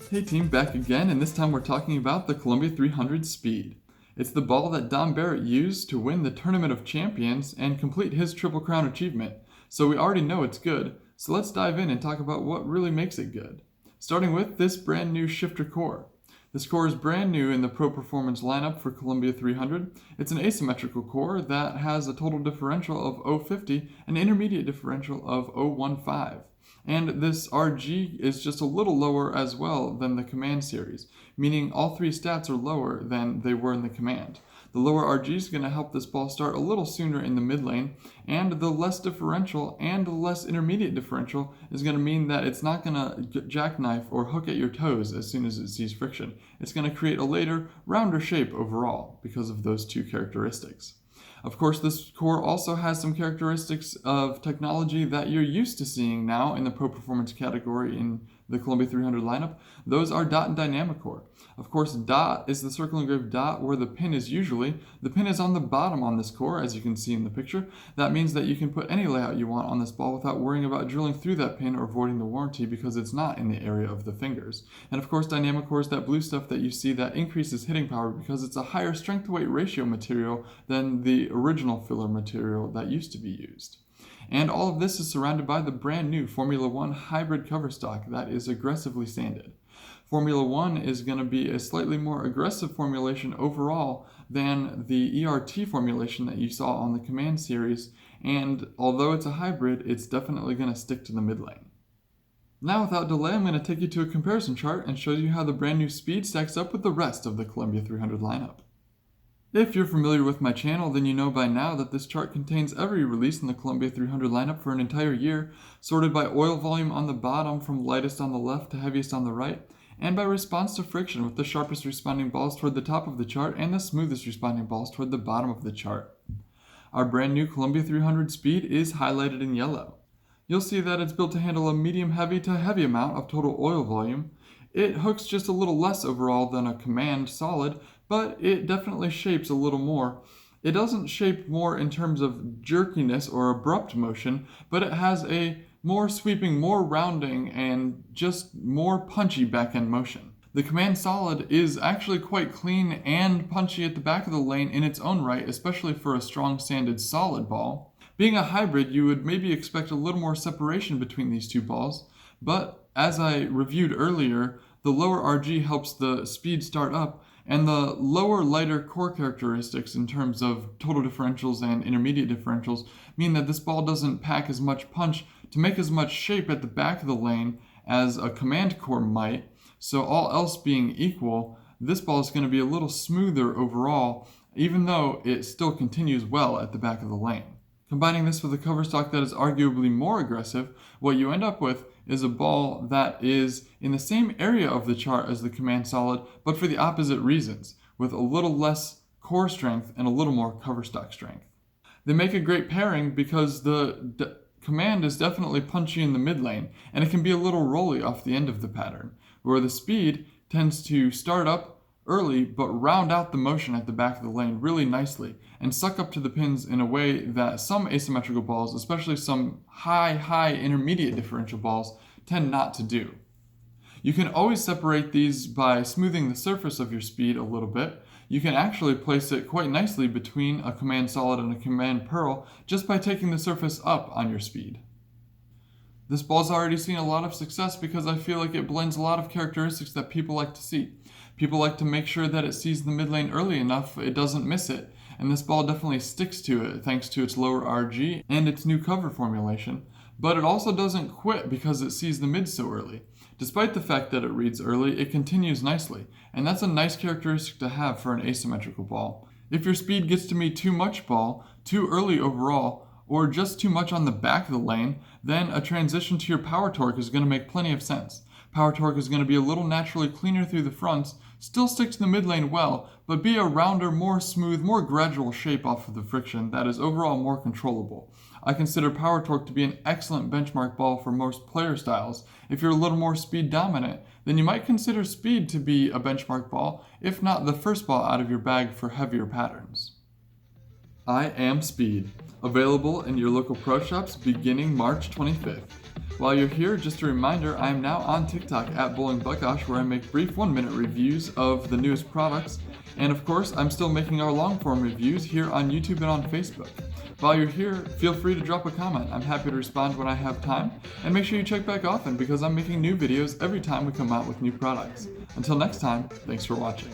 Hey team, back again, and this time we're talking about the Columbia 300 Speed. It's the ball that Don Barrett used to win the Tournament of Champions and complete his Triple Crown achievement, so we already know it's good, so let's dive in and talk about what really makes it good. Starting with this brand new shifter core. This core is brand new in the Pro Performance lineup for Columbia 300. It's an asymmetrical core that has a total differential of 0.50 and an intermediate differential of 0.15. And this RG is just a little lower as well than the Command series, meaning all three stats are lower than they were in the Command. The lower RG is going to help this ball start a little sooner in the mid lane, and the less differential and the less intermediate differential is going to mean that it's not going to jackknife or hook at your toes as soon as it sees friction. It's going to create a later, rounder shape overall because of those two characteristics. Of course, this core also has some characteristics of technology that you're used to seeing now in the Pro Performance category in the Columbia 300 lineup. Those are dot and dynamic core. Of course, dot is the circle engraved dot where the pin is usually. The pin is on the bottom on this core, as you can see in the picture. That means that you can put any layout you want on this ball without worrying about drilling through that pin or avoiding the warranty because it's not in the area of the fingers. And of course, dynamic core is that blue stuff that you see that increases hitting power because it's a higher strength to weight ratio material than the original filler material that used to be used. And all of this is surrounded by the brand new Formula One hybrid cover stock that is aggressively sanded. Formula One is going to be a slightly more aggressive formulation overall than the ERT formulation that you saw on the Command series, and although it's a hybrid, it's definitely going to stick to the mid lane. Now without delay, I'm going to take you to a comparison chart and show you how the brand new Speed stacks up with the rest of the Columbia 300 lineup. If you're familiar with my channel, then you know by now that this chart contains every release in the Columbia 300 lineup for an entire year, sorted by oil volume on the bottom from lightest on the left to heaviest on the right, and by response to friction, with the sharpest responding balls toward the top of the chart and the smoothest responding balls toward the bottom of the chart. Our brand new Columbia 300 Speed is highlighted in yellow. You'll see that it's built to handle a medium heavy to heavy amount of total oil volume. It hooks just a little less overall than a Command solid, but it definitely shapes a little more. It doesn't shape more in terms of jerkiness or abrupt motion, but it has a more sweeping, more rounding, and just more punchy back-end motion. The Command solid is actually quite clean and punchy at the back of the lane in its own right, especially for a strong sanded solid ball. Being a hybrid, you would maybe expect a little more separation between these two balls, but as I reviewed earlier, the lower RG helps the Speed start up, and the lower, lighter core characteristics in terms of total differentials and intermediate differentials mean that this ball doesn't pack as much punch to make as much shape at the back of the lane as a Command core might. So all else being equal, this ball is going to be a little smoother overall, even though it still continues well at the back of the lane. Combining this with a cover stock that is arguably more aggressive, what you end up with is a ball that is in the same area of the chart as the Command solid, but for the opposite reasons, with a little less core strength and a little more cover stock strength. They make a great pairing because the Command is definitely punchy in the mid lane, and it can be a little rolly off the end of the pattern, where the Speed tends to start up early but round out the motion at the back of the lane really nicely and suck up to the pins in a way that some asymmetrical balls, especially some high intermediate differential balls, tend not to do. You can always separate these by smoothing the surface of your Speed a little bit. You can actually place it quite nicely between a Command solid and a Command pearl just by taking the surface up on your Speed. This ball's already seen a lot of success because I feel like it blends a lot of characteristics that people like to see. People like to make sure that it sees the mid lane early enough it doesn't miss it, and this ball definitely sticks to it thanks to its lower RG and its new cover formulation, but it also doesn't quit because it sees the mid so early. Despite the fact that it reads early, it continues nicely, and that's a nice characteristic to have for an asymmetrical ball. If your Speed gets to meet too much ball, too early overall, or just too much on the back of the lane, then a transition to your power torque is going to make plenty of sense. Power torque is going to be a little naturally cleaner through the fronts, still stick to the mid lane well, but be a rounder, more smooth, more gradual shape off of the friction that is overall more controllable. I consider power torque to be an excellent benchmark ball for most player styles. If you're a little more speed dominant, then you might consider Speed to be a benchmark ball, if not the first ball out of your bag for heavier patterns. I am Speed, available in your local pro shops beginning March 25th. While you're here, just a reminder, I am now on TikTok at Bowling Buckosh, where I make brief 1-minute reviews of the newest products. And of course, I'm still making our long-form reviews here on YouTube and on Facebook. While you're here, feel free to drop a comment. I'm happy to respond when I have time. And make sure you check back often because I'm making new videos every time we come out with new products. Until next time, thanks for watching.